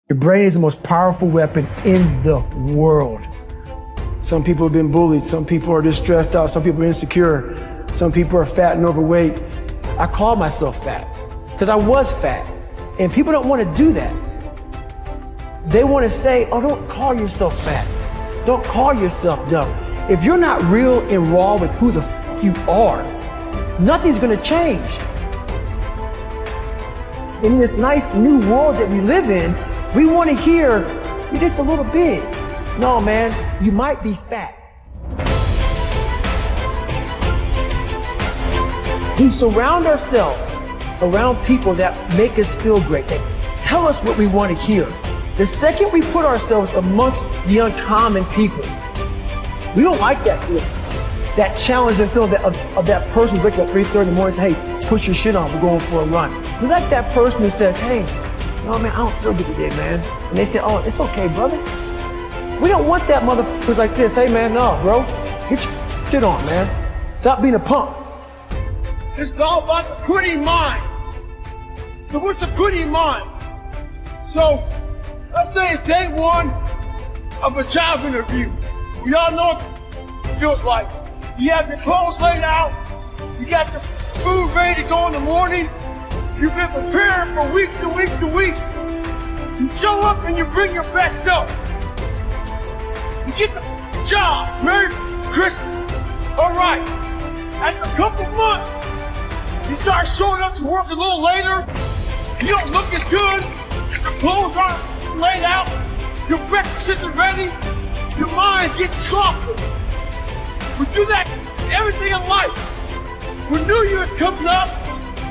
Your brain is the most powerful weapon in the world. Some people have been bullied. Some people are just stressed out. Some people are insecure. Some people are fat and overweight. I call myself fat because I was fat. And people don't want to do that. They want to say, oh, don't call yourself fat. Don't call yourself dumb. If you're not real and raw with who the f you are, nothing's going to change. In this nice new world that we live in, we want to hear, you're just a little big. No, man, you might be fat. We surround ourselves around people that make us feel great, that tell us what we want to hear. The second we put ourselves amongst the uncommon people, we don't like that feeling. That challenge and feeling of that person waking up 3:30 in the morning and say, hey, put your shit on, we're going for a run. We like that person who says, hey, no, man, I don't feel good today, man. And they say, oh, it's okay, brother. We don't want that motherfuckers like this. Hey, man, no, bro. Get your shit on, man. Stop being a punk. This is all about the quitting mind. So what's the quitting mind? So let's say it's day one of a job interview. We all know what it feels like. You have your clothes laid out. You got your food ready to go in the morning. You've been preparing for weeks and weeks and weeks. You show up and you bring your best self. You get the job. Merry Christmas. All right. After a couple months, you start showing up to work a little later. You don't look as good. Your clothes aren't laid out. Your breakfast isn't ready. Your mind gets softer. We do that in everything in life. When New Year's comes up,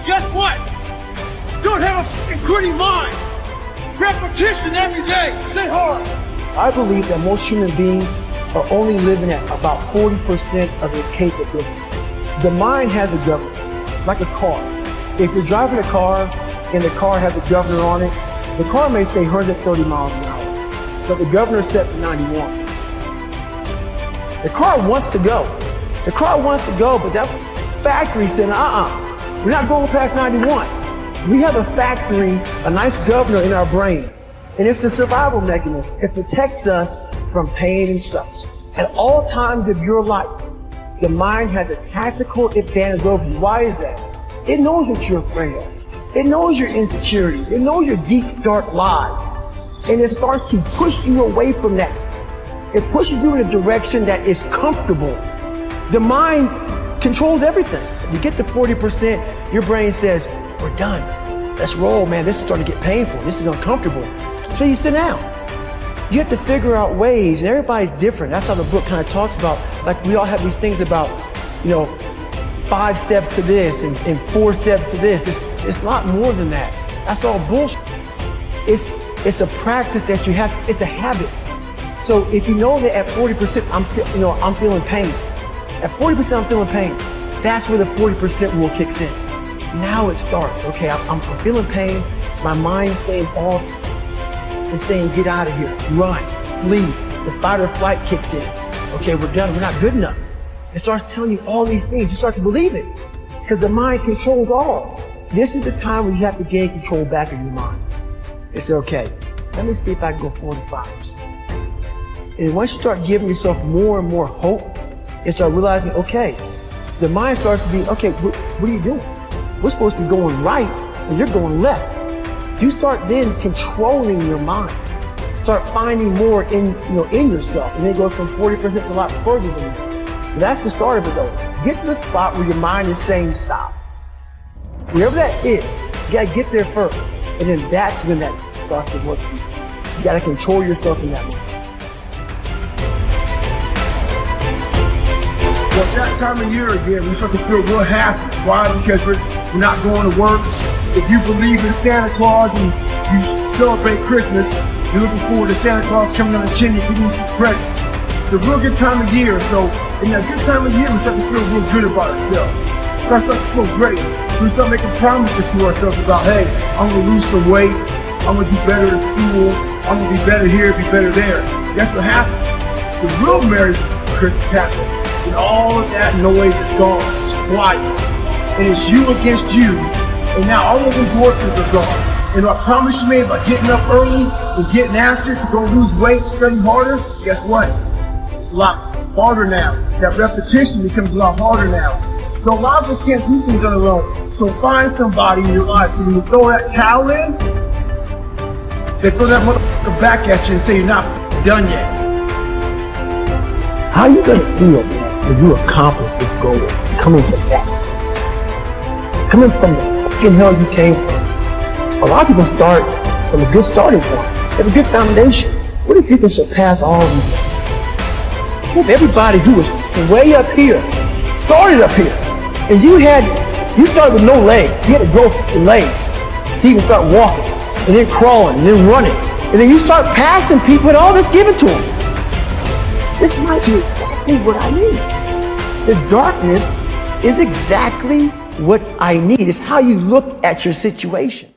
guess what? Don't have a fucking quitting mind. Repetition every day. Stay hard. I believe that most human beings are only living at about 40% of their capability. The mind has a governor, like a car. If you're driving a car and the car has a governor on it, the car may say 130 miles an hour, but the governor is set for 91. The car wants to go. The car wants to go, but that factory said, we're not going past 91. We have a factory, a nice governor in our brain, and it's a survival mechanism. It protects us from pain and suffering. At all times of your life, the mind has a tactical advantage over you. Why is that? It knows what you're afraid of. It knows your insecurities. It knows your deep, dark lies. And it starts to push you away from that. It pushes you in a direction that is comfortable. The mind controls everything. You get to 40%, your brain says, we're done. Let's roll, man. This is starting to get painful. This is uncomfortable. So you sit down. You have to figure out ways, and everybody's different. That's how the book kind of talks about, like we all have these things about, 5 steps to this and 4 steps to this. It's a lot more than that. That's all bullshit. It's a practice that you have to, it's a habit. So if you know that at 40% I'm feeling pain. At 40% I'm feeling pain. That's where the 40% rule kicks in. Now it starts. Okay, I'm feeling pain. My mind's saying it's saying get out of here, run, flee. The fight or flight kicks in. Okay, we're done. We're not good enough. It starts telling you all these things. You start to believe it because the mind controls all. This is the time where you have to gain control back of your mind. It's okay. Let me see if I can go 45%. And once you start giving yourself more and more hope, and start realizing, okay, the mind starts to be, okay, what are you doing? We're supposed to be going right, and you're going left. You start then controlling your mind. Start finding more in yourself, and then it goes from 40% to a lot further than that. And that's the start of it, though. Get to the spot where your mind is saying stop. Wherever that is, you gotta get there first, and then that's when that starts to work for you. You gotta control yourself in that moment. Well, at that time of year again, we start to feel real happy. Why? Because we're not going to work. If you believe in Santa Claus and you celebrate Christmas, you're looking forward to Santa Claus coming on the chimney giving you some presents. It's a real good time of year. So in that good time of year, we start to feel real good about ourselves. We start to feel great. So we start making promises to ourselves about, hey, I'm going to lose some weight. I'm going to do better in school. I'm going to be better here, be better there. That's what happens. The real Merry Christmas happens. And all of that noise is gone. It's quiet. And it's you against you. And now all those endorphins are gone. And I promise you, man, by getting up early and getting after it to go lose weight, study harder, guess what? It's a lot harder now. That repetition becomes a lot harder now. So a lot of us can't do things on our own. So find somebody in your life. So when you throw that towel in, they throw that motherfucker back at you and say you're not done yet. How you gonna feel, man, when you accomplish this goal? Coming from that. Coming from the fucking hell you came from. A lot of people start from a good starting point. They have a good foundation. What if you can surpass all of these? If everybody who was way up here started up here, and you started with no legs. You had to grow the legs so you can start walking, and then crawling, and then running, and then you start passing people and all this given to them. This might be exactly what I need. The darkness is exactly what I need. It's how you look at your situation.